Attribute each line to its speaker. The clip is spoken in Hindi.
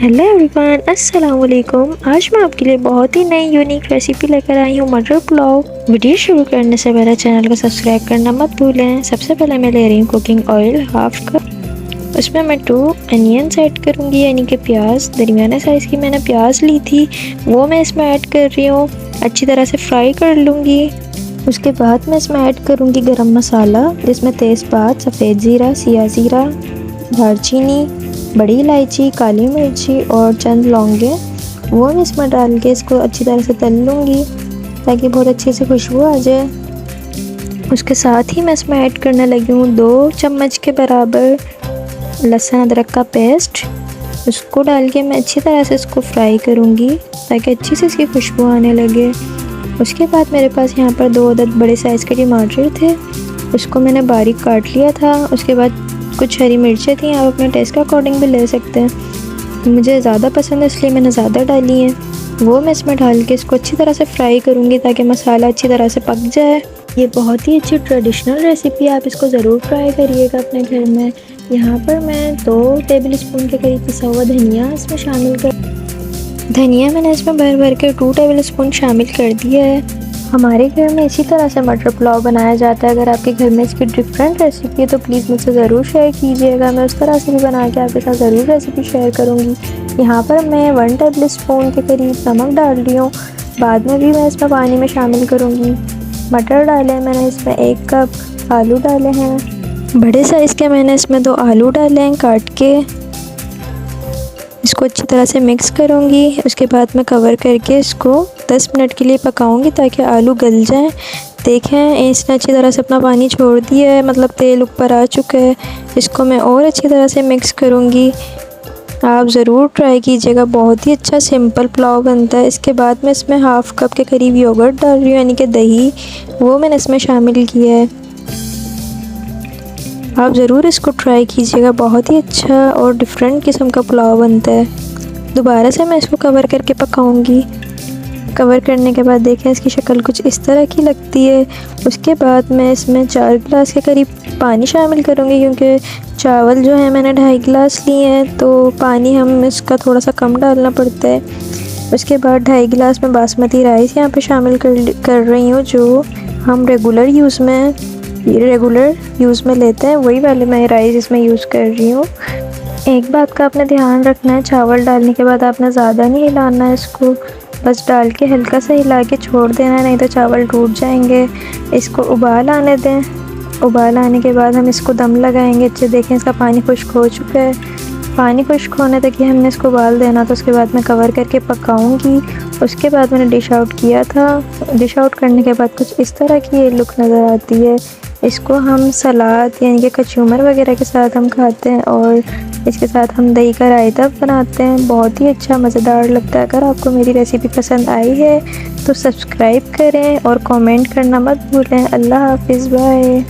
Speaker 1: हेलो एवरीवन, अस्सलाम वालेकुम। आज मैं आपके लिए बहुत ही नई यूनिक रेसिपी लेकर आई हूँ, मटर पुलाव। वीडियो शुरू करने से पहले चैनल को सब्सक्राइब करना मत भूलें। सबसे पहले मैं ले रही हूँ कुकिंग ऑयल हाफ कप। उसमें मैं 2 अनियंस ऐड करूँगी, यानी कि प्याज। दरमियाने साइज़ की मैंने प्याज ली थी, वो मैं इसमें ऐड कर रही हूँ। अच्छी तरह से फ्राई कर लूँगी। उसके बाद मैं इसमें ऐड करूँगी गरम मसाला, जिसमें तेज़पात, सफ़ेद ज़ीरा, सिया ज़ीरा, दालचीनी, बड़ी इलायची, काली मिर्ची और चंद लौंगे। वो मैं इसमें डाल के इसको अच्छी तरह से तल लूँगी ताकि बहुत अच्छी से खुशबू आ जाए। उसके साथ ही मैं इसमें ऐड करने लगी हूँ 2 चम्मच के बराबर लहसुन अदरक का पेस्ट। उसको डाल के मैं अच्छी तरह से इसको फ्राई करूँगी ताकि अच्छी से इसकी खुशबू आने लगे। उसके बाद मेरे पास यहाँ पर 2 अदद बड़े साइज़ के टमाटर थे, उसको मैंने बारीक काट लिया था। उसके बाद कुछ हरी मिर्चें थी, आप अपने टेस्ट के अकॉर्डिंग भी ले सकते हैं। मुझे ज़्यादा पसंद है इसलिए मैंने ज़्यादा डाली है। वो मैं इसमें डाल के इसको अच्छी तरह से फ्राई करूँगी ताकि मसाला अच्छी तरह से पक जाए। ये बहुत ही अच्छी ट्रेडिशनल रेसिपी है, आप इसको ज़रूर ट्राई करिएगा अपने घर में। यहाँ पर मैं 2 टेबल स्पून के करीब पिसा हुआ धनिया इसमें शामिल कर धनिया मैंने इसमें भर भर के 2 टेबल स्पून शामिल कर दिया है। हमारे घर में इसी तरह से मटर पुलाव बनाया जाता है। अगर आपके घर में इसकी डिफरेंट रेसिपी है तो प्लीज़ मुझसे ज़रूर शेयर कीजिएगा, मैं उस तरह से भी बना के आपके साथ ज़रूर रेसिपी शेयर करूँगी। यहाँ पर मैं 1 टेबल स्पून के करीब नमक डाल रही हूँ, बाद में भी मैं इसमें पानी में शामिल करूँगी। मटर डाले मैंने इसमें 1 कप, आलू डाले हैं बड़े साइज़ के, मैंने इसमें 2 आलू डाले हैं काट के। इसको अच्छी तरह से मिक्स करूँगी। उसके बाद मैं कवर करके इसको 10 मिनट के लिए पकाऊंगी ताकि आलू गल जाएं। देखें इसने अच्छी तरह से अपना पानी छोड़ दिया है, मतलब तेल ऊपर आ चुका है। इसको मैं और अच्छी तरह से मिक्स करूँगी। आप ज़रूर ट्राई कीजिएगा, बहुत ही अच्छा सिंपल पुलाव बनता है। इसके बाद मैं इसमें हाफ़ कप के करीब योगर्ट डाल रही हूँ, यानी कि दही, वो मैंने इसमें शामिल किया है। आप ज़रूर इसको ट्राई कीजिएगा, बहुत ही अच्छा और डिफरेंट किस्म का पुलाव बनता है। दोबारा से मैं इसको कवर करके पकाऊंगी। कवर करने के बाद देखें इसकी शक्ल कुछ इस तरह की लगती है। उसके बाद मैं इसमें 4 गिलास के करीब पानी शामिल करूंगी, क्योंकि चावल जो है मैंने 2.5 गिलास लिए हैं, तो पानी हम इसका थोड़ा सा कम डालना पड़ता है। उसके बाद 2.5 गिलास में बासमती राइस यहाँ पे शामिल कर रही हूँ, जो हम रेगुलर यूज़ में लेते हैं, वही वाले मैं राइस इसमें यूज़ कर रही हूँ। एक बात का आपने ध्यान रखना है, चावल डालने के बाद आपने ज़्यादा नहीं हिलाना है इसको, बस डाल के हल्का सा हिला के छोड़ देना है, नहीं तो चावल टूट जाएंगे। इसको उबाल आने दें। उबाल आने के बाद हम इसको दम लगाएंगे। अच्छे देखें इसका पानी खुश्क हो चुका है। पानी खुश्क होने तक ही हमने इसको उबाल देना था। उसके बाद मैं कवर करके पकाऊंगी। उसके बाद मैंने डिश आउट किया था। डिश आउट करने के बाद कुछ इस तरह की ये लुक नज़र आती है। इसको हम सलाद यानी कि कचूमर वगैरह के साथ हम खाते हैं, और इसके साथ हम दही का रायता बनाते हैं। बहुत ही अच्छा मज़ेदार लगता है। अगर आपको मेरी रेसिपी पसंद आई है तो सब्सक्राइब करें और कमेंट करना मत भूलें। अल्लाह हाफिज़, बाय।